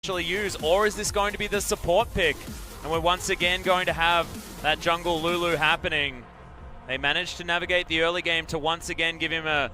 actually use, or is this going to be the support pick? And we're once again going to have that jungle Lulu happening. They managed to navigate the early game to once again give him a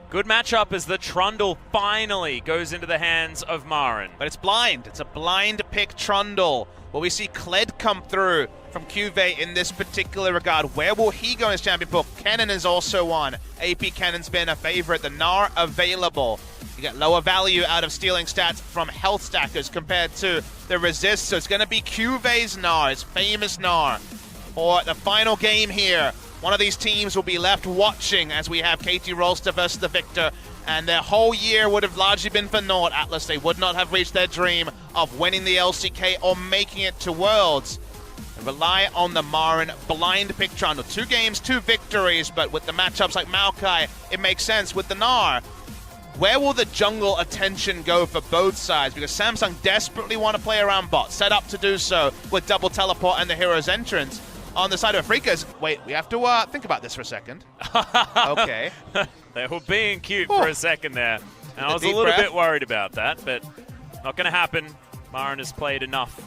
good matchup as the Trundle finally goes into the hands of Maren. But it's blind. It's a blind pick Trundle. Will we see Kled come through from QV in this particular regard? Where will he go in his champion pool? Kennen is also one. AP Kennen's been a favorite. The Gnar available. You get lower value out of stealing stats from health stackers compared to the resist. So it's going to be QV's Gnar, his famous Gnar. For the final game here, one of these teams will be left watching as we have KT Rolster versus the Victor. And their whole year would have largely been for naught, Atlas. They would not have reached their dream of winning the LCK or making it to Worlds. They rely on the Maren blind pick Trundle. 2 games, 2 victories, but with the matchups like Maokai, it makes sense. With the Gnar, where will the jungle attention go for both sides? Because Samsung desperately want to play around bot, set up to do so with double teleport and the hero's entrance. On the side of Afrika's, wait, we have to think about this for a second. Okay. They were being cute for a second there. And I was a little bit worried about that, but not going to happen. Maren has played enough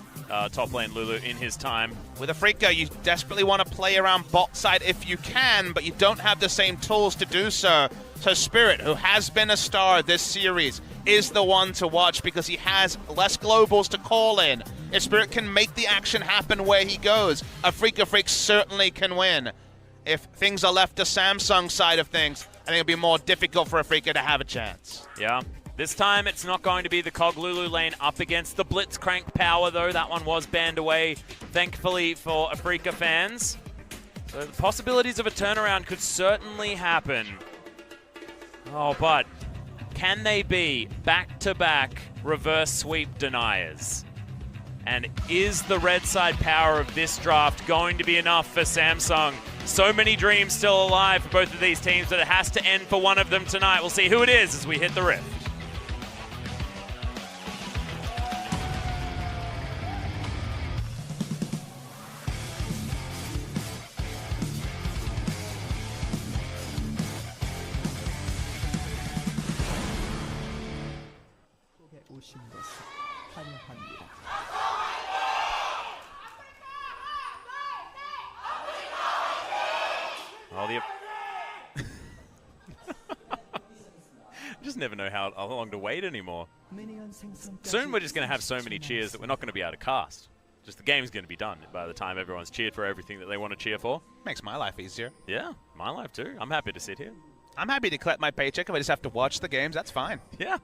top lane Lulu in his time. With Afrika, you desperately want to play around bot side if you can, but you don't have the same tools to do so. So Spirit, who has been a star this series, is the one to watch because he has less globals to call in. If Spirit can make the action happen where he goes, Afrika certainly can win. If things are left to Samsung's side of things, I think it'll be more difficult for Afrika to have a chance. Yeah. This time, it's not going to be the Cog Lulu lane up against the Blitzcrank power, though. That one was banned away, thankfully, for Afrika fans. So the possibilities of a turnaround could certainly happen. Oh, but can they be back-to-back reverse sweep deniers? And is the red side power of this draft going to be enough for Samsung? So many dreams still alive for both of these teams, but it has to end for one of them tonight. We'll see who it is as we hit the rift. Just never know how long to wait anymore. Soon we're just going to have so many cheers that we're not going to be able to cast. Just the game's going to be done by the time everyone's cheered for everything that they want to cheer for. Makes my life easier. Yeah, my life too. I'm happy to sit here. I'm happy to collect my paycheck if I just have to watch the games. That's fine. Yeah.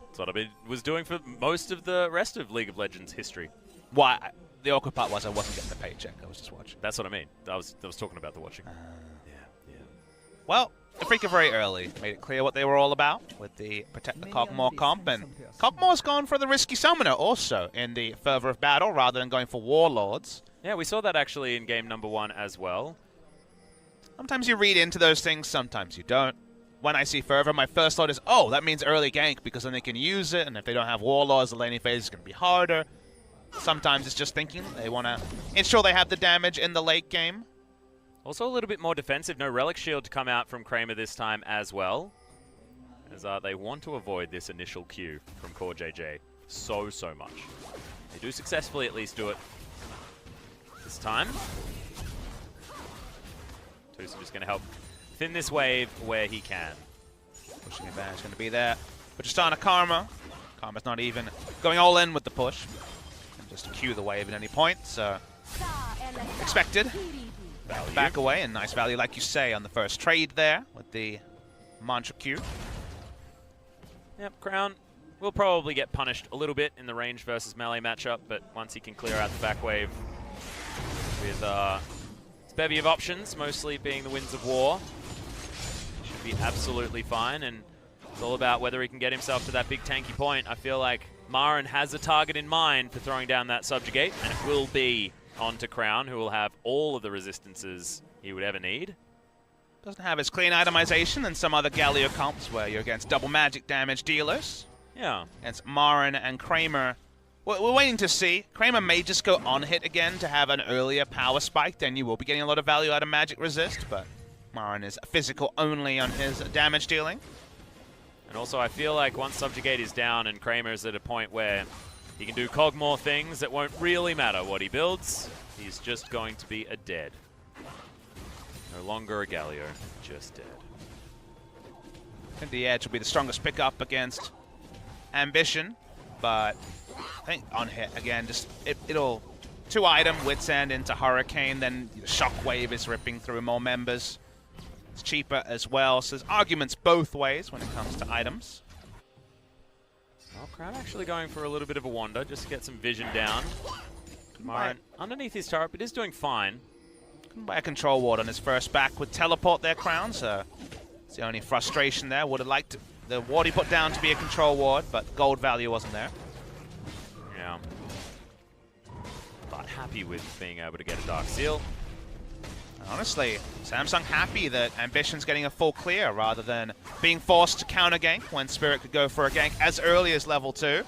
That's what I was doing for most of the rest of League of Legends history. Why? The awkward part was I wasn't getting the paycheck. I was just watching. That's what I mean. I was talking about the watching. Yeah. Well, Afrika very early made it clear what they were all about with the Protect the Kog'Maw comp, and Kog'Maw's gone for the risky summoner also in the fervor of battle rather than going for warlords. Yeah, we saw that actually in game number 1 as well. Sometimes you read into those things, sometimes you don't. When I see fervor, my first thought is, oh, that means early gank because then they can use it, and if they don't have warlords, the laning phase is going to be harder. Sometimes it's just thinking they want to ensure they have the damage in the late game. Also a little bit more defensive. No Relic Shield to come out from Kramer this time as well. As they want to avoid this initial Q from Core JJ so much. They do successfully at least do it this time. Tusum just going to help thin this wave where he can. Pushing advantage going to be there. But just on a Karma. Karma's not even going all in with the push. And just Q the wave at any point, so expected. Value. Back away, and nice value, like you say, on the first trade there with the Mantra Q. Yep, Crown will probably get punished a little bit in the range versus melee matchup, but once he can clear out the back wave with his bevy of options, mostly being the Winds of War, should be absolutely fine, and it's all about whether he can get himself to that big tanky point. I feel like Maren has a target in mind for throwing down that Subjugate, and it will be onto Crown, who will have all of the resistances he would ever need. Doesn't have as clean itemization than some other Galio comps where you're against double magic damage dealers. Yeah. Against Maren and Kramer. We're waiting to see. Kramer may just go on hit again to have an earlier power spike, then you will be getting a lot of value out of magic resist, but Maren is physical only on his damage dealing. And also I feel like once Subjugate is down and Kramer is at a point where He can do Cogmore things that won't really matter what he builds. He's just going to be a dead. No longer a Galio, just dead. I think the Edge will be the strongest pickup against Ambition, but I think on hit again, just it'll 2-item Wit's End into Hurricane, then Shockwave is ripping through more members. It's cheaper as well, so there's arguments both ways when it comes to items. Well, Crown actually going for a little bit of a wander just to get some vision down. Marin underneath his turret, but is doing fine. Couldn't buy a control ward on his first back with teleport there, Crown, so it's the only frustration there. Would have liked the ward he put down to be a control ward, but gold value wasn't there. Yeah. But happy with being able to get a Dark Seal. Honestly, Samsung happy that Ambition's getting a full clear rather than being forced to counter gank when Spirit could go for a gank as early as level 2.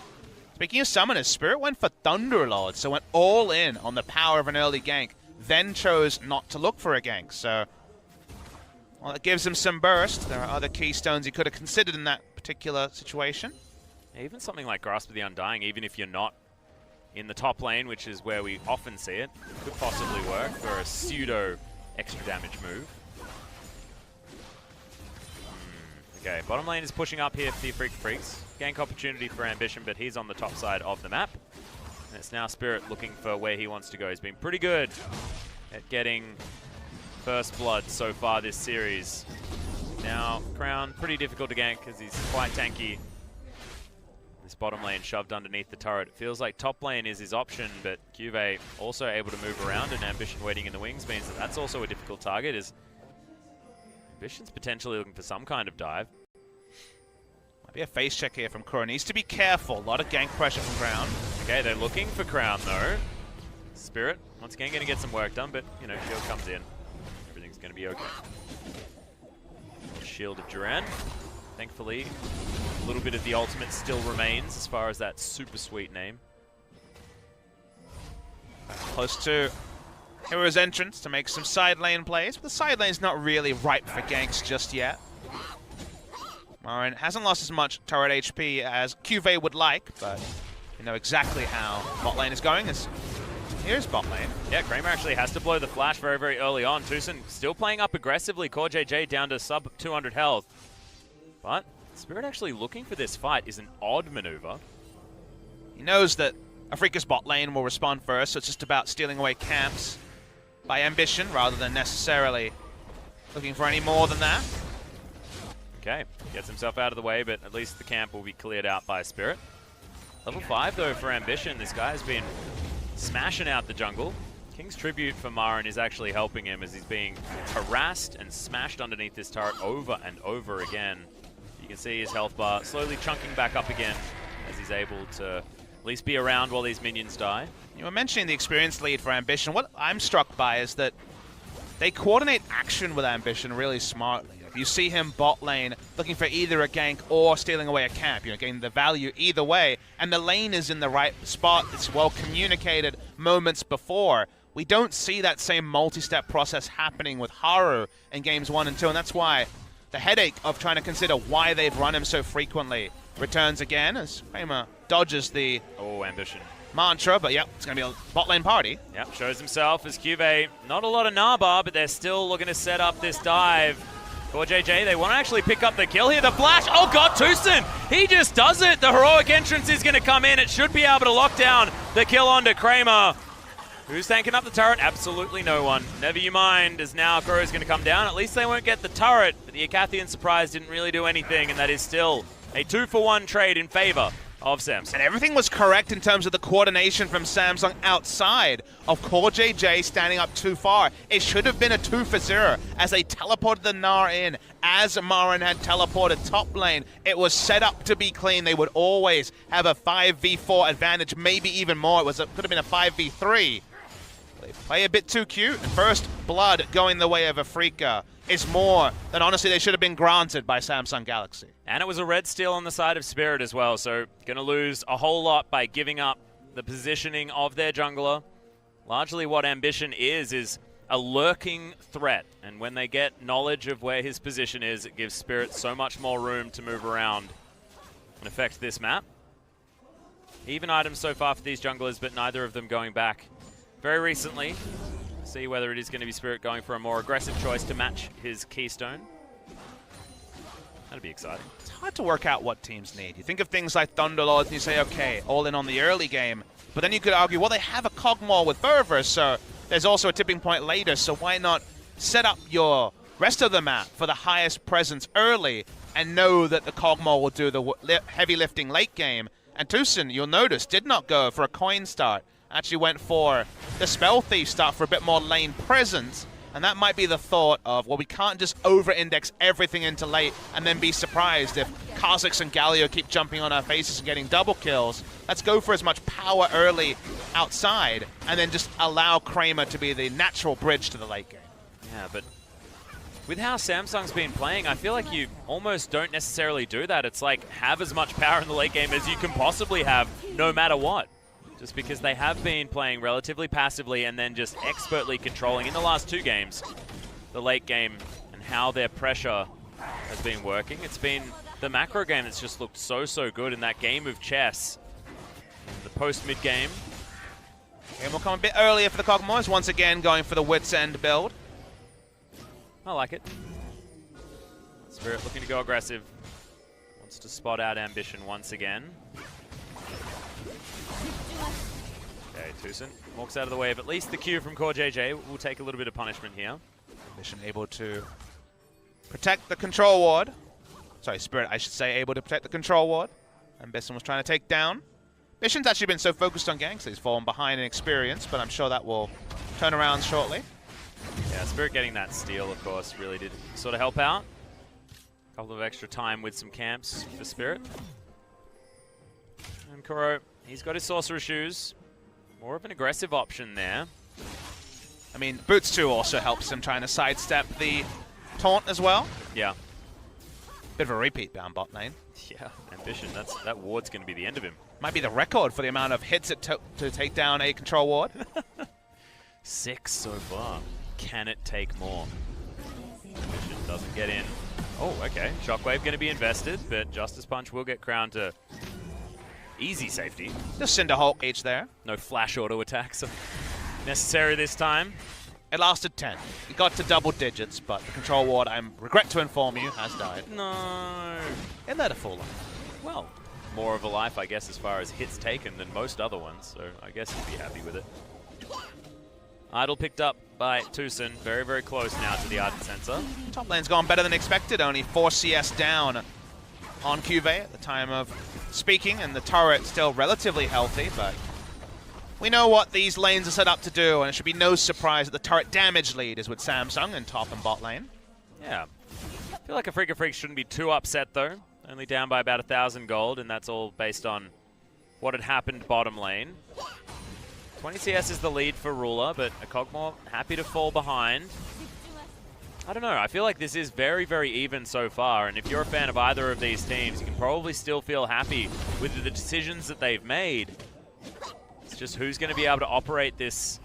Speaking of summoners, Spirit went for Thunderlord, so went all in on the power of an early gank, then chose not to look for a gank. So, well, it gives him some burst. There are other keystones he could have considered in that particular situation. Even something like Grasp of the Undying, even if you're not in the top lane, which is where we often see it, could possibly work for a pseudo extra damage move. Okay, bottom lane is pushing up here for the Freaks. Gank opportunity for Ambition, but he's on the top side of the map. And it's now Spirit looking for where he wants to go. He's been pretty good at getting first blood so far this series. Now, Crown, pretty difficult to gank because he's quite tanky. This bottom lane shoved underneath the turret. It feels like top lane is his option, but Juve also able to move around, and Ambition waiting in the wings means that that's also a difficult target. Is Ambition's potentially looking for some kind of dive. Might be a face check here from Kuro. Needs to be careful. A lot of gank pressure from Crown. Okay, they're looking for Crown though. Spirit, once again, going to get some work done, but, you know, shield comes in. Everything's going to be okay. Shield of Duran. Thankfully, a little bit of the ultimate still remains as far as that super sweet name. Close to Hero's entrance to make some side lane plays, but the side lane's not really ripe for ganks just yet. Marin hasn't lost as much turret HP as QV would like, but you know exactly how bot lane is going. Here's bot lane. Yeah, Kramer actually has to blow the flash very, very early on. Tucson still playing up aggressively. Core JJ down to sub 200 health. But Spirit actually looking for this fight is an odd maneuver. He knows that Afrika's bot lane will respond first, so it's just about stealing away camps by Ambition rather than necessarily looking for any more than that. Okay, gets himself out of the way, but at least the camp will be cleared out by Spirit. Level 5 though for Ambition. This guy has been smashing out the jungle. King's Tribute for Marin is actually helping him as he's being harassed and smashed underneath this turret over and over again. You can see his health bar slowly chunking back up again as he's able to at least be around while these minions die. You were mentioning the experience lead for Ambition. What I'm struck by is that they coordinate action with Ambition really smartly. If you see him bot lane looking for either a gank or stealing away a camp, you know, getting the value either way, and the lane is in the right spot, it's well communicated moments before. We don't see that same multi-step process happening with Haru in games 1 and 2, and that's why the headache of trying to consider why they've run him so frequently returns again as Kramer dodges the Ambition mantra, but yep, it's going to be a bot lane party. Yep, shows himself as QV. Not a lot of Naba, but they're still looking to set up this dive. For JJ, they want to actually pick up the kill here. The flash, oh god, Tucson! He just does it! The heroic entrance is going to come in. It should be able to lock down the kill onto Kramer. Who's tanking up the turret? Absolutely no one. Never you mind, as now Kuro's going to come down. At least they won't get the turret, but the Akathian surprise didn't really do anything, and that is still a 2-for-1 trade in favor of Samsung. And everything was correct in terms of the coordination from Samsung outside of Core JJ standing up too far. It should have been a 2-for-0 as they teleported the Gnar in, as Marin had teleported top lane. It was set up to be clean. They would always have a 5v4 advantage, maybe even more. Could have been a 5v3. They play a bit too cute, and first blood going the way of Afrika is more than honestly they should have been granted by Samsung Galaxy. And it was a red steal on the side of Spirit as well, so going to lose a whole lot by giving up the positioning of their jungler. Largely what Ambition is a lurking threat, and when they get knowledge of where his position is, it gives Spirit so much more room to move around and affect this map. Even items so far for these junglers, but neither of them going back very recently. See whether it is going to be Spirit going for a more aggressive choice to match his Keystone. That'd be exciting. It's hard to work out what teams need. You think of things like Thunderlords and you say, okay, all in on the early game. But then you could argue, well, they have a Cogmore with Fervor, so there's also a tipping point later, so why not set up your rest of the map for the highest presence early and know that the Cogmore will do the heavy lifting late game? And Tucson, you'll notice, did not go for a coin start. Actually went for the Spell Thief start for a bit more lane presence. And that might be the thought of, well, we can't just over-index everything into late and then be surprised if Kha'Zix and Galio keep jumping on our faces and getting double kills. Let's go for as much power early outside and then just allow Kramer to be the natural bridge to the late game. Yeah, but with how Samsung's been playing, I feel like you almost don't necessarily do that. It's like, have as much power in the late game as you can possibly have, no matter what. Just because they have been playing relatively passively and then just expertly controlling in the last 2 games the late game and how their pressure has been working. It's been the macro game that's just looked so good in that game of chess. The post-mid game. And we'll come a bit earlier for the Cogmores, once again going for the Wits End build. I like it. Spirit looking to go aggressive. Wants to spot out Ambition once again. Okay, Tucson walks out of the way of at least the Q from Core JJ. Will take a little bit of punishment here. Ambition able to protect the control ward. Sorry, Spirit, I should say, able to protect the control ward. Ambition was trying to take down. Ambition's actually been so focused on ganks that he's fallen behind in experience, but I'm sure that will turn around shortly. Yeah, Spirit getting that steal, of course, really did sort of help out. A couple of extra time with some camps for Spirit. And Kuro, he's got his Sorcerer Shoes. More of an aggressive option there. I mean, Boots 2 also helps him trying to sidestep the taunt as well. Yeah. Bit of a repeat down bot lane. Yeah, Ambition, that ward's going to be the end of him. Might be the record for the amount of hits it took to take down a control ward. 6 so far. Can it take more? Ambition doesn't get in. Oh, okay. Shockwave going to be invested, but Justice Punch will get crowned to easy safety. Just Cinderhulk H there. No flash auto attacks necessary this time. It lasted 10. It got to double digits, but the control ward, I regret to inform you, has died. No. It led a full life. Well, more of a life, I guess, as far as hits taken than most other ones, so I guess you'd be happy with it. Idol picked up by Tucson. Very close now to the Ardent Sensor. Top lane's gone better than expected. Only 4 CS down on Cuvée at the time of speaking, and the turret still relatively healthy, but we know what these lanes are set up to do, and it should be no surprise that the turret damage lead is with Samsung in top and bot lane. Yeah. I feel like Afrika Freaks shouldn't be too upset, though. Only down by about 1,000 gold, and that's all based on what had happened bottom lane. 20 CS is the lead for Ruler, but a Cogmore happy to fall behind. I don't know, I feel like this is very even so far, and if you're a fan of either of these teams, you can probably still feel happy with the decisions that they've made. It's just who's going to be able to operate this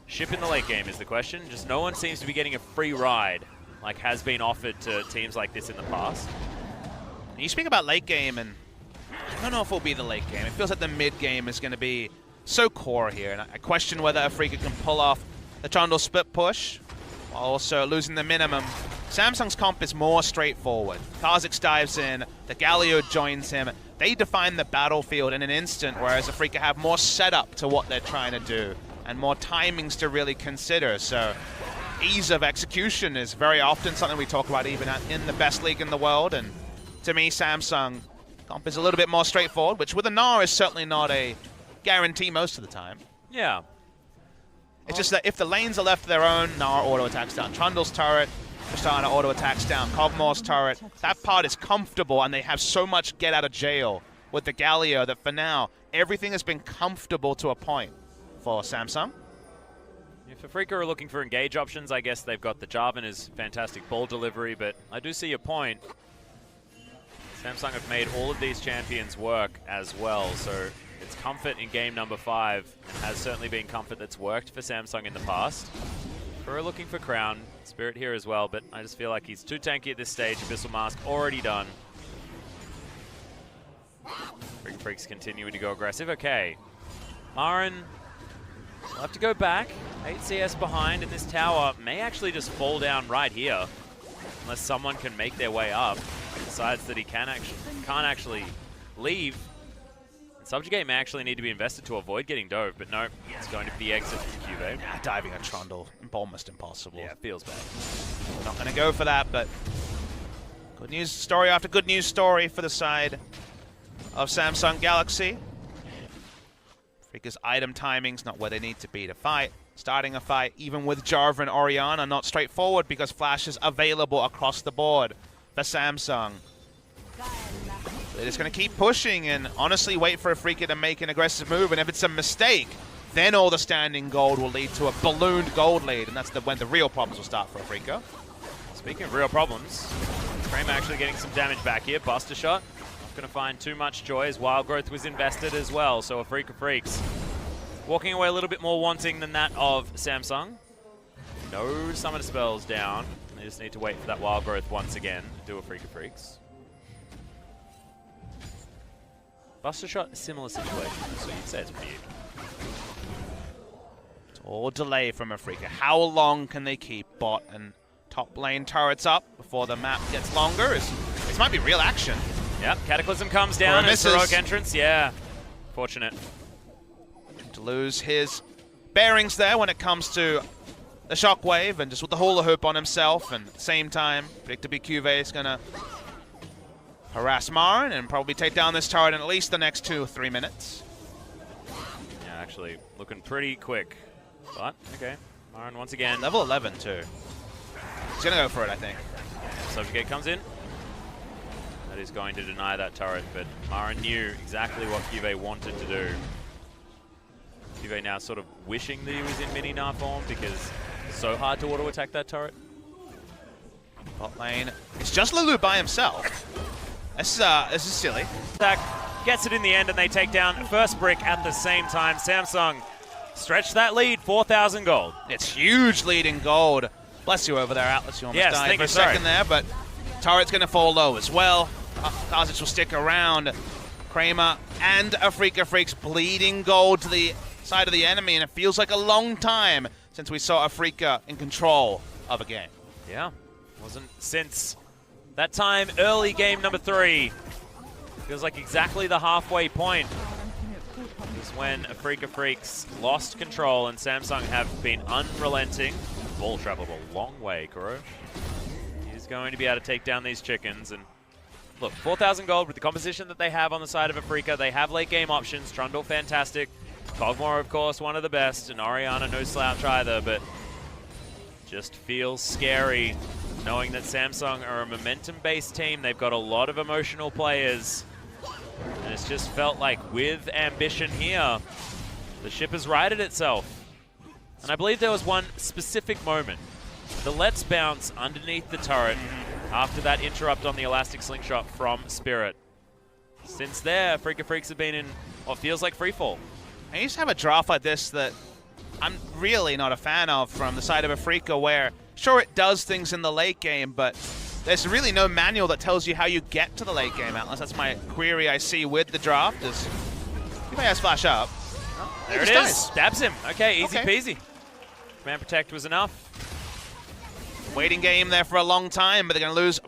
ship in the late game is the question. Just no one seems to be getting a free ride like has been offered to teams like this in the past. You speak about late game, and I don't know if it'll be the late game. It feels like the mid game is going to be so core here, and I question whether Afrika can pull off the Trundle split push while also losing the minimum. Samsung's comp is more straightforward. Kha'Zix dives in, the Galio joins him. They define the battlefield in an instant, whereas Afrika have more setup to what they're trying to do and more timings to really consider. So ease of execution is very often something we talk about even in the best league in the world, and to me, Samsung comp is a little bit more straightforward, which with a Gnar is certainly not a guarantee most of the time. Yeah. It's just that if the lanes are left to their own, Gnar auto attacks down Trundle's turret, Tristana auto attacks down Cogmore's turret. That part is comfortable, and they have so much get out of jail with the Galio that for now, everything has been comfortable to a point for Samsung. If Afrika are looking for engage options, I guess they've got the Jarvan as fantastic ball delivery, but I do see your point. Samsung have made all of these champions work as well, so it's comfort in game number 5, and has certainly been comfort that's worked for Samsung in the past. We're looking for Crown, Spirit here as well, but I just feel like he's too tanky at this stage. Abyssal Mask already done. Freaks continuing to go aggressive. Okay. Marin will have to go back. 8 CS behind, and this tower may actually just fall down right here. Unless someone can make their way up. Decides that he can't actually leave. And Subjugate may actually need to be invested to avoid getting dove, but no, it's going to be the exit from Cuvée. Yeah, diving a Trundle, almost impossible. Yeah, it feels bad. Not going to go for that, but good news story after good news story for the side of Samsung Galaxy. Freaka's item timing's not where they need to be to fight. Starting a fight, even with Jarvan and Orianna, not straightforward because Flash is available across the board for Samsung. They're just going to keep pushing and honestly wait for Afrika to make an aggressive move, and if it's a mistake, then all the standing gold will lead to a ballooned gold lead, and that's when the real problems will start for Afrika. Speaking of real problems, Kramer actually getting some damage back here. Buster shot. Not going to find too much joy as Wild Growth was invested as well, so Afrika Freaks walking away a little bit more wanting than that of Samsung. No Summoner Spells down. They just need to wait for that Wild Growth once again to do Afrika Freaks. Buster shot, a similar situation, so you'd say it's pretty even. It's all delay from Afrika. How long can they keep bot and top lane turrets up before the map gets longer? This might be real action. Yep, Cataclysm comes down as heroic entrance. Yeah, fortunate. To lose his bearings there when it comes to the shockwave, and just with the hula hoop on himself, and at the same time, predictably Cuvée is going to harass Marin and probably take down this turret in at least the next 2 or 3 minutes. Yeah, actually looking pretty quick. But, okay, Marin once again. Level 11 too. He's going to go for it, I think. Subjugate comes in. That is going to deny that turret, but Marin knew exactly what Cuvée wanted to do. Cuvée now sort of wishing that he was in mini-Gnar form because it's so hard to auto-attack that turret. Bot lane. It's just Lulu by himself. This is silly. Attack gets it in the end, and they take down first brick at the same time. Samsung stretch that lead, 4,000 gold. It's huge lead in gold. Bless you over there, Atlas. You almost died for a second there, but turret's going to fall low as well. Kazic will stick around. Kramer and Afrika Freaks bleeding gold to the side of the enemy, and it feels like a long time since we saw Afrika in control of a game. Yeah, wasn't since that time early game number 3. Feels like exactly the halfway point is when Afrika Freaks lost control, and Samsung have been unrelenting. Ball traveled a long way, Kuro. He's going to be able to take down these chickens, and look, 4,000 gold with the composition that they have on the side of Afrika. They have late game options. Trundle, fantastic. Kog'Maw, of course, one of the best, and Orianna, no slouch either, but just feels scary knowing that Samsung are a momentum-based team. They've got a lot of emotional players, and it's just felt like with ambition here, the ship has righted itself. And I believe there was one specific moment. The Let's Bounce underneath the turret after that interrupt on the Elastic Slingshot from Spirit. Since there, Afrika Freaks have been in what feels like freefall. I used to have a draft like this that I'm really not a fan of from the side of Afrika, where, sure, it does things in the late game, but there's really no manual that tells you how you get to the late game, Atlas. That's my query I see with the draft, is he may have flash up. Oh, there it is. Stabs him. Okay, easy peasy. Command Protect was enough. Waiting game there for a long time, but they're going to lose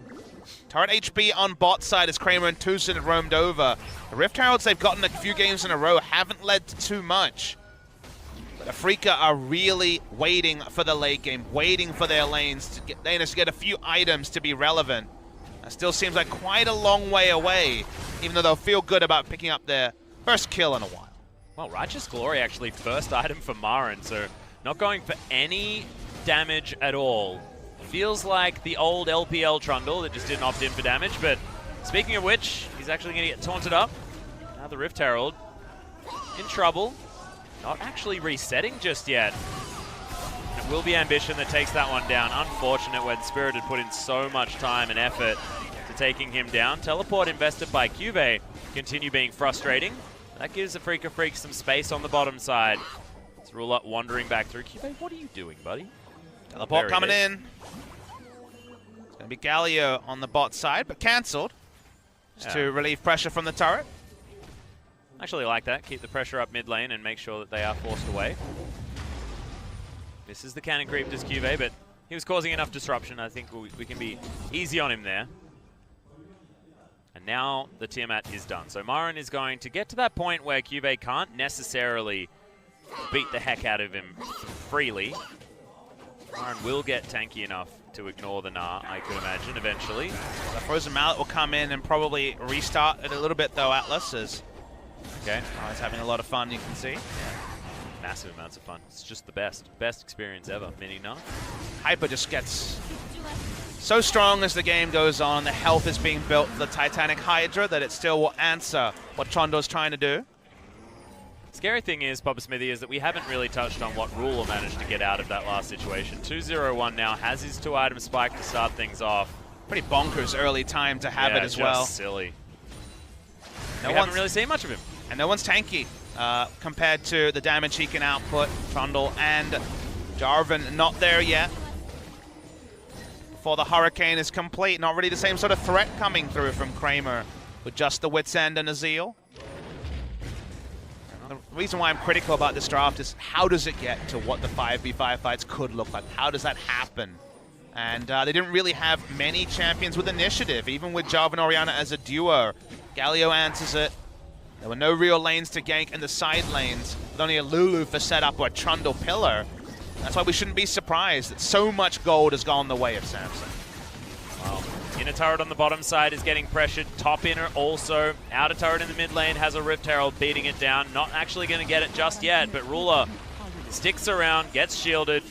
turret HP on bot side as Kramer and Tucson have roamed over. The Rift Heralds they've gotten a few games in a row haven't led to too much. But Afrika are really waiting for the late game, waiting for their lanes to get a few items to be relevant. That still seems like quite a long way away, even though they'll feel good about picking up their first kill in a while. Well, Righteous Glory actually first item for Marin, so not going for any damage at all. Feels like the old LPL Trundle that just didn't opt in for damage, but speaking of which, he's actually going to get taunted up. Now the Rift Herald in trouble. Not actually resetting just yet. And it will be Ambition that takes that one down. Unfortunate when Spirit had put in so much time and effort to taking him down. Teleport invested by Cuvée continue being frustrating. That gives Afrika Freaks some space on the bottom side. It's Rulot wandering back through. Cuvée, what are you doing, buddy? Teleport coming in. It's going to be Galio on the bot side, but cancelled. Just to relieve pressure from the turret. Actually like that. Keep the pressure up mid lane and make sure that they are forced away. This is the cannon creep, does QV, but he was causing enough disruption. I think we can be easy on him there. And now the Tiamat is done. So Myron is going to get to that point where QV can't necessarily beat the heck out of him freely. Myron will get tanky enough to ignore the Gnar, I could imagine, eventually. The Frozen Mallet will come in and probably restart it a little bit, though, Atlas is. Okay. Oh, he's having a lot of fun, you can see. Yeah. Massive amounts of fun. It's just the best. Best experience ever. Mini Gnar. Hyper just gets so strong as the game goes on. The health is being built for the Titanic Hydra that it still will answer what Trundle's trying to do. Scary thing is, Papa Smithy, is that we haven't really touched on what Ruler managed to get out of that last situation. 2-0-1 now, has his 2-item spike to start things off. Pretty bonkers early time to have it as well. Silly. We haven't really seen much of him. And no one's tanky compared to the damage he can output. Trundle and Jarvan not there yet. Before the Hurricane is complete, not really the same sort of threat coming through from Kramer with just the Wit's End and Azeel. The reason why I'm critical about this draft is how does it get to what the 5v5 fights could look like? How does that happen? And they didn't really have many champions with initiative, even with Jarvan and Orianna as a duo. Galio answers it. There were no real lanes to gank in the side lanes, with only a Lulu for setup or a Trundle pillar. That's why we shouldn't be surprised that so much gold has gone the way of Samsung. Wow. Inner turret on the bottom side is getting pressured. Top inner also. Outer turret in the mid lane has a Rift Herald beating it down. Not actually going to get it just yet, but Ruler sticks around, gets shielded.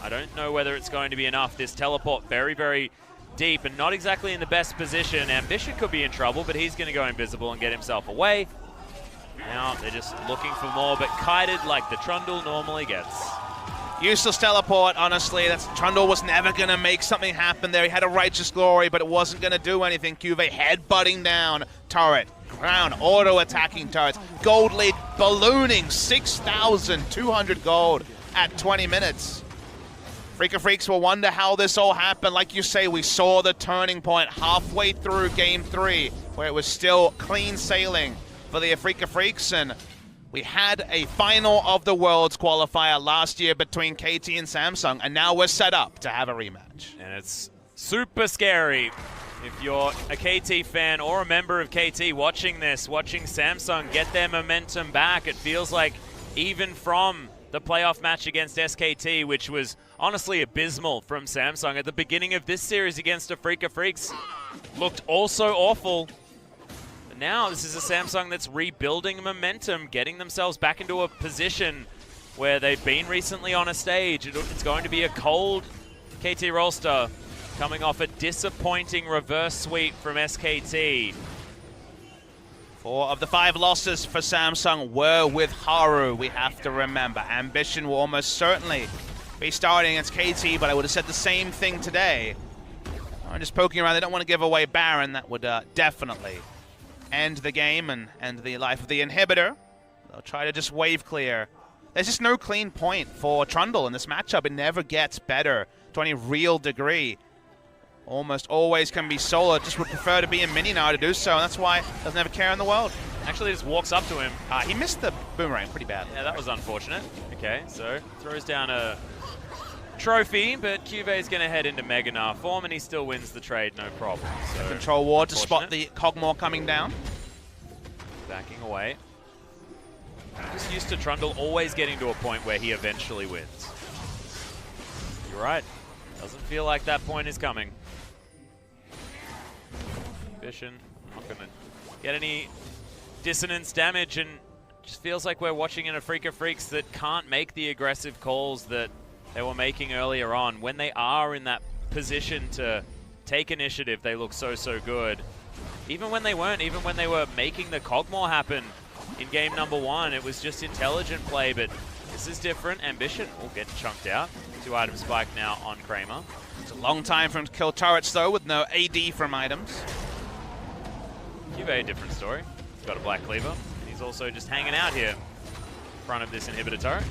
I don't know whether it's going to be enough. This teleport very, very deep and not exactly in the best position. Ambition could be in trouble, but he's going to go invisible and get himself away. Now they're just looking for more, but kited like the Trundle normally gets. Useless teleport, honestly. Trundle was never going to make something happen there. He had a Righteous Glory, but it wasn't going to do anything. QV headbutting down turret. Crown auto-attacking turrets. Gold lead ballooning. 6,200 gold at 20 minutes. Freaka Freaks will wonder how this all happened. Like you say, we saw the turning point halfway through Game 3, where it was still clean sailing for the Freaka Freaks, and we had a final of the Worlds qualifier last year between KT and Samsung, and now we're set up to have a rematch. And it's super scary if you're a KT fan or a member of KT watching this, watching Samsung get their momentum back. It feels like even from the playoff match against SKT, which was honestly abysmal from Samsung at the beginning of this series against the Freaka Freaks, looked also awful. But now this is a Samsung that's rebuilding momentum, getting themselves back into a position where they've been recently on a stage. It's going to be a cold KT roster coming off a disappointing reverse sweep from SKT. 4 of the 5 losses for Samsung were with Haru, we have to remember. Ambition will almost certainly be starting against KT, but I would have said the same thing today. I'm just poking around. They don't want to give away Baron. That would definitely end the game and end the life of the inhibitor. They'll try to just wave clear. There's just no clean point for Trundle in this matchup. It never gets better to any real degree. Almost always can be solo. Just would prefer to be in mini now to do so, and that's why doesn't have a care in the world. Actually just walks up to him. He missed the boomerang pretty badly. Yeah, that was unfortunate. Okay, so throws down a trophy, but QV is going to head into Mega Gnar form, and he still wins the trade, no problem. So Control ward to spot the Cogmore coming down. Backing away. Just used to Trundle always getting to a point where he eventually wins. You're right. Doesn't feel like that point is coming. Ambition, not going to get any dissonance damage, and just feels like we're watching in a Freaka Freaks that can't make the aggressive calls that they were making earlier on. When they are in that position to take initiative, they look so, so good. Even when they weren't, even when they were making the Cogmore happen in game number 1, it was just intelligent play, but this is different. Ambition will get chunked out. 2-item spike now on Kramer. It's a long time for him to kill turrets, though, with no AD from items. QV, different story. He's got a Black Cleaver, and he's also just hanging out here in front of this inhibitor turret.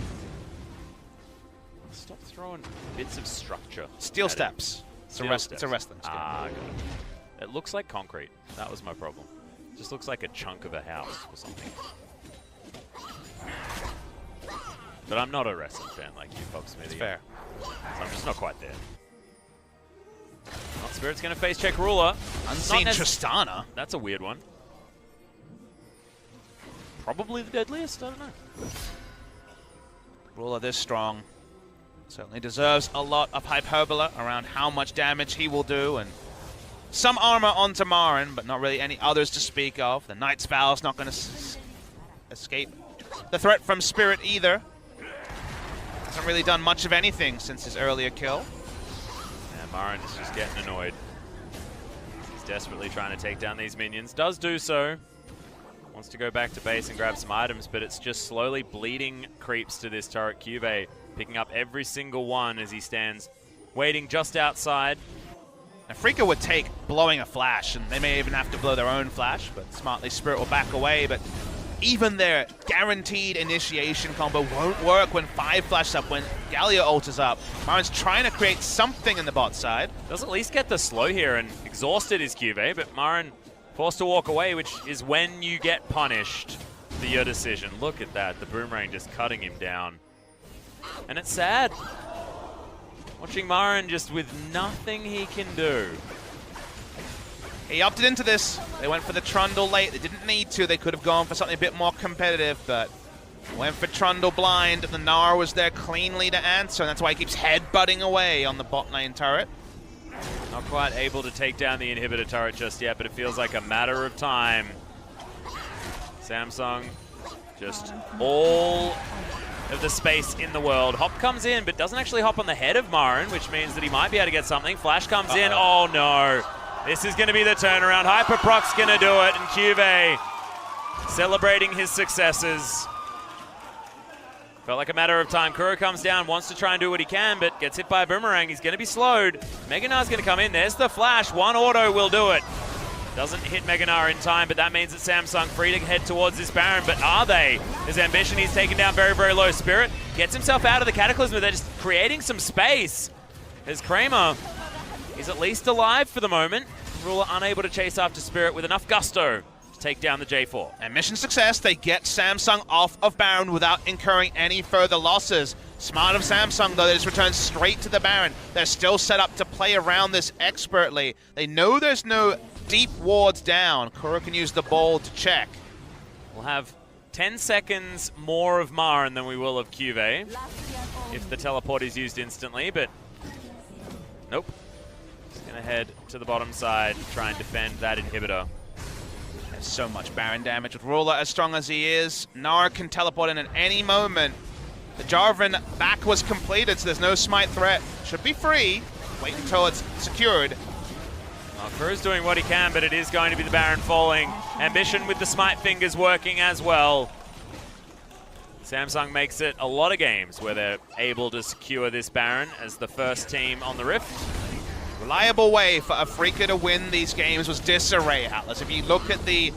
Stop throwing bits of structure. Steel steps. It's a wrestling skill. Ah, got it. It looks like concrete. That was my problem. Just looks like a chunk of a house or something. But I'm not a wrestling fan like you, Fox Smithy. Fair. So I'm just not quite there. Well, Spirit's going to face check Ruler. Unseen Tristana. That's a weird one. Probably the deadliest, I don't know. Ruler this strong certainly deserves a lot of hyperbole around how much damage he will do, and some armor onto Marin, but not really any others to speak of. The Knight's Vow's not going to escape the threat from Spirit either. Hasn't really done much of anything since his earlier kill. And Marin is just getting annoyed. He's desperately trying to take down these minions. Does do so. Wants to go back to base and grab some items, but it's just slowly bleeding creeps to this turret. Cube picking up every single one as he stands waiting just outside. Afrika would take blowing a flash, and they may even have to blow their own flash, but smartly Spirit will back away. But even their guaranteed initiation combo won't work when 5 flashes up, when Galio ults up. Marin's trying to create something in the bot side. Does at least get the slow here, and exhausted is Cube, but Marin forced to walk away, which is when you get punished for your decision. Look at that, the boomerang just cutting him down. And it's sad. Watching Marin just with nothing he can do. He opted into this. They went for the Trundle late. They didn't need to. They could have gone for something a bit more competitive, but went for Trundle blind. The Gnar was there cleanly to answer, and that's why he keeps headbutting away on the bot lane turret. Not quite able to take down the inhibitor turret just yet, but it feels like a matter of time. Samsung just all of the space in the world. Hop comes in, but doesn't actually hop on the head of Marin, which means that he might be able to get something. Flash comes in. Oh no. This is going to be the turnaround. Hyperproc's going to do it, and Cube celebrating his successes. Felt like a matter of time. Kuro comes down, wants to try and do what he can, but gets hit by a boomerang. He's going to be slowed. Mega Gnar's going to come in. There's the flash. One auto will do it. Doesn't hit Mega Gnar in time, but that means that Samsung free to head towards this Baron. But are they? His ambition, he's taken down very, very low. Spirit gets himself out of the Cataclysm, but they're just creating some space. As Kramer is at least alive for the moment. Ruler unable to chase after Spirit with enough gusto to take down the J4. And mission success, they get Samsung off of Baron without incurring any further losses. Smart of Samsung, though, they just return straight to the Baron. They're still set up to play around this expertly. They know there's no deep wards down. Kuro can use the ball to check. We'll have 10 seconds more of Marin than we will of Cube if the teleport is used instantly, but nope. He's going to head to the bottom side, try and defend that inhibitor. There's so much Baron damage. With Ruler as strong as he is, Gnar can teleport in at any moment. The Jarvan back was completed, so there's no smite threat. Should be free. Wait until it's secured. Well, Crew's doing what he can, but it is going to be the Baron falling. Ambition with the smite fingers working as well. Samsung makes it a lot of games where they're able to secure this Baron as the first team on the Rift. Reliable way for Afrika to win these games was Disarray, Atlas. If you look at the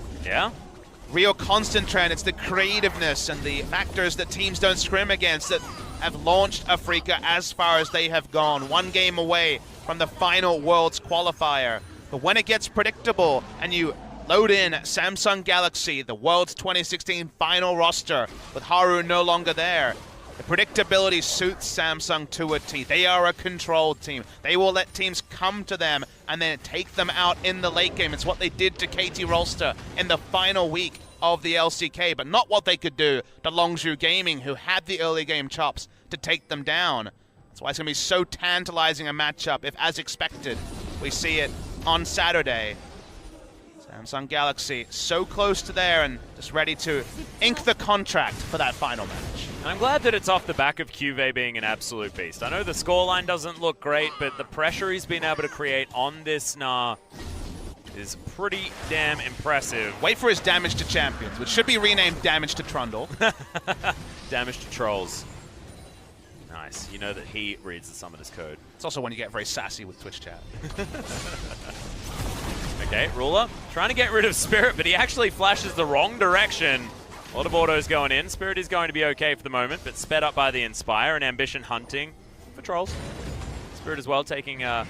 real constant trend, it's the creativeness and the factors that teams don't scrim against that have launched Afrika as far as they have gone. One game away from the final Worlds qualifier. But when it gets predictable and you load in Samsung Galaxy, the Worlds 2016 final roster, with Haru no longer there, the predictability suits Samsung to a T. They are a controlled team. They will let teams come to them and then take them out in the late game. It's what they did to KT Rolster in the final week of the LCK, but not what they could do to Longzhu Gaming, who had the early game chops to take them down. That's why it's going to be so tantalizing a matchup if, as expected, we see it on Saturday. Samsung Galaxy so close to there and just ready to ink the contract for that final match. And I'm glad that it's off the back of Cube being an absolute beast. I know the scoreline doesn't look great, but the pressure he's been able to create on this Gnar is pretty damn impressive. Wait for his damage to champions, which should be renamed damage to Trundle. Damage to trolls. Nice. You know that he reads the summoner's code. It's also when you get very sassy with Twitch chat. Okay, Ruler trying to get rid of Spirit, but he actually flashes the wrong direction. A lot of autos going in. Spirit is going to be okay for the moment, but sped up by the Inspire and Ambition hunting for trolls. Spirit as well taking a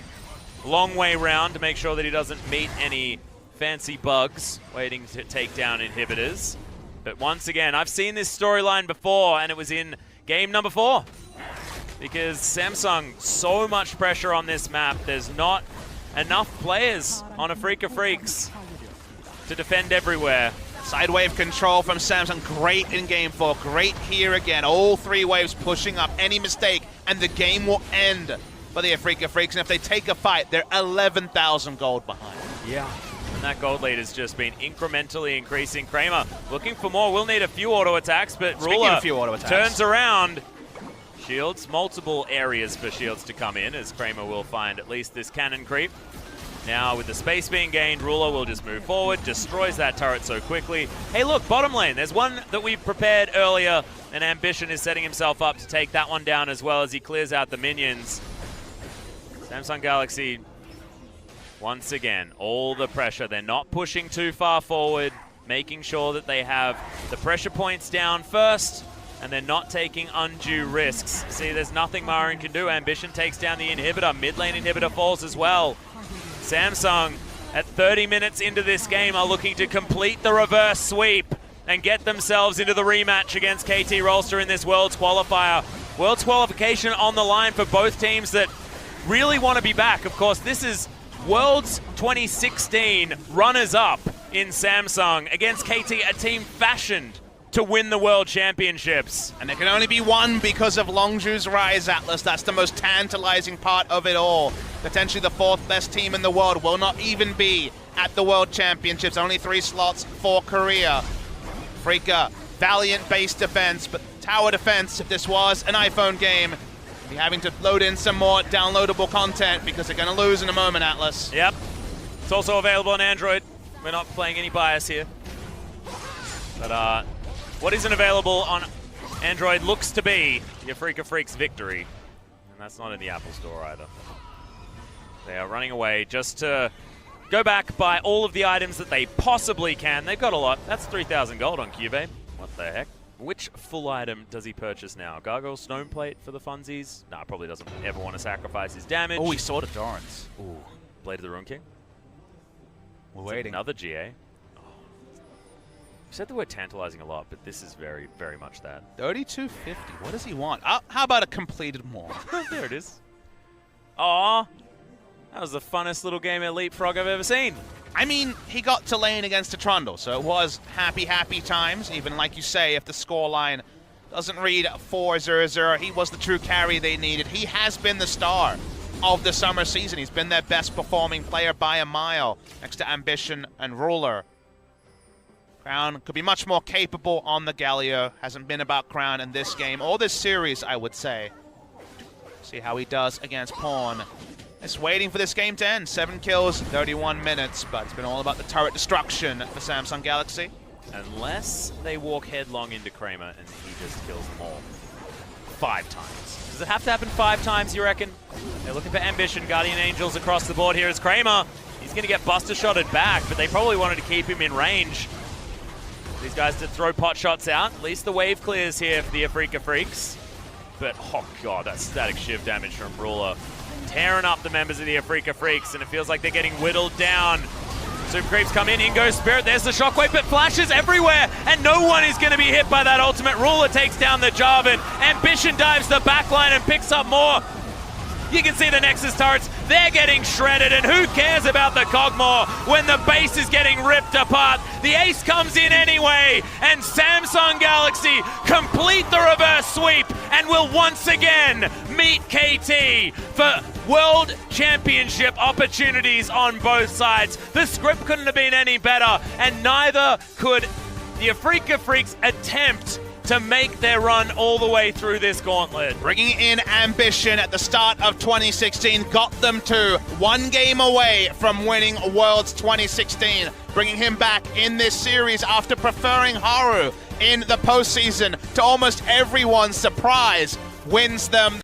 long way round to make sure that he doesn't meet any fancy bugs waiting to take down inhibitors. But once again, I've seen this storyline before, and it was in game number 4. Because Samsung, so much pressure on this map. There's not enough players on Afrika Freaks to defend everywhere. Side wave control from Samsung, great in game 4, great here again. All 3 waves pushing up, any mistake, and the game will end for the Afrika Freaks. And if they take a fight, they're 11,000 gold behind. Yeah. And that gold lead has just been incrementally increasing. Kramer looking for more. We'll need a few auto attacks, but Ruler turns around. Shields, multiple areas for shields to come in, as Kramer will find at least this cannon creep. Now with the space being gained, Ruler will just move forward, destroys that turret so quickly. Hey look, bottom lane, there's one that we prepared earlier, and Ambition is setting himself up to take that one down as well as he clears out the minions. Samsung Galaxy, once again, all the pressure. They're not pushing too far forward, making sure that they have the pressure points down first, and they're not taking undue risks. See, there's nothing Marin can do. Ambition takes down the inhibitor. Mid lane inhibitor falls as well. Samsung, at 30 minutes into this game, are looking to complete the reverse sweep and get themselves into the rematch against KT Rolster in this Worlds qualifier. Worlds qualification on the line for both teams that really want to be back. Of course, this is Worlds 2016 runners-up in Samsung against KT, a team fashioned to win the World Championships. And there can only be one because of Longzhu's rise, Atlas. That's the most tantalizing part of it all. Potentially the 4th best team in the world will not even be at the World Championships. Only 3 slots for Korea. Afrika, valiant base defense, but tower defense, if this was an iPhone game, be having to load in some more downloadable content because they're going to lose in a moment, Atlas. Yep. It's also available on Android. We're not playing any bias here. But what isn't available on Android looks to be the Afrika Freaks victory. And that's not in the Apple Store either. They are running away just to go back, buy all of the items that they possibly can. They've got a lot. That's 3,000 gold on Cube. What the heck? Which full item does he purchase now? Gargoyle Stone Plate for the funsies? Nah, probably doesn't ever want to sacrifice his damage. Oh, he saw the Dorrance. Ooh, Blade of the Rune King. We're waiting. Another GA. Oh. You said the word tantalizing a lot, but this is very, very much that. 3250. What does he want? How about a completed more? There it is. Aw. That was the funnest little game of Leapfrog I've ever seen. I mean, he got to lane against a Trundle, so it was happy, happy times. Even like you say, if the scoreline doesn't read 4-0-0, he was the true carry they needed. He has been the star of the summer season. He's been their best performing player by a mile, next to Ambition and Ruler. Crown could be much more capable on the Galio. Hasn't been about Crown in this game, or this series, I would say. See how he does against Pawn. Just waiting for this game to end. 7 kills, 31 minutes, but it's been all about the turret destruction for Samsung Galaxy. Unless they walk headlong into Kramer and he just kills them all. 5 times. Does it have to happen 5 times, you reckon? They're looking for Ambition, Guardian Angels across the board here as Kramer. He's going to get buster shotted back, but they probably wanted to keep him in range. These guys to throw pot shots out. At least the wave clears here for the Afrika Freaks. But, oh god, that static shiv damage from Ruler. Tearing up the members of the Afrika Freaks, and it feels like they're getting whittled down. Super creeps come in goes Spirit, there's the shockwave, but flashes everywhere, and no one is going to be hit by that ultimate. Ruler takes down the Jarvan. Ambition dives the backline and picks up more. You can see the Nexus turrets, they're getting shredded, and who cares about the Cogmore when the base is getting ripped apart? The ace comes in anyway, and Samsung Galaxy complete the reverse sweep and will once again meet KT for World Championship opportunities on both sides. The script couldn't have been any better, and neither could the Afrika Freaks attempt to make their run all the way through this gauntlet. Bringing in Ambition at the start of 2016 got them to 1 game away from winning Worlds 2016. Bringing him back in this series after preferring Haru in the postseason, to almost everyone's surprise, wins them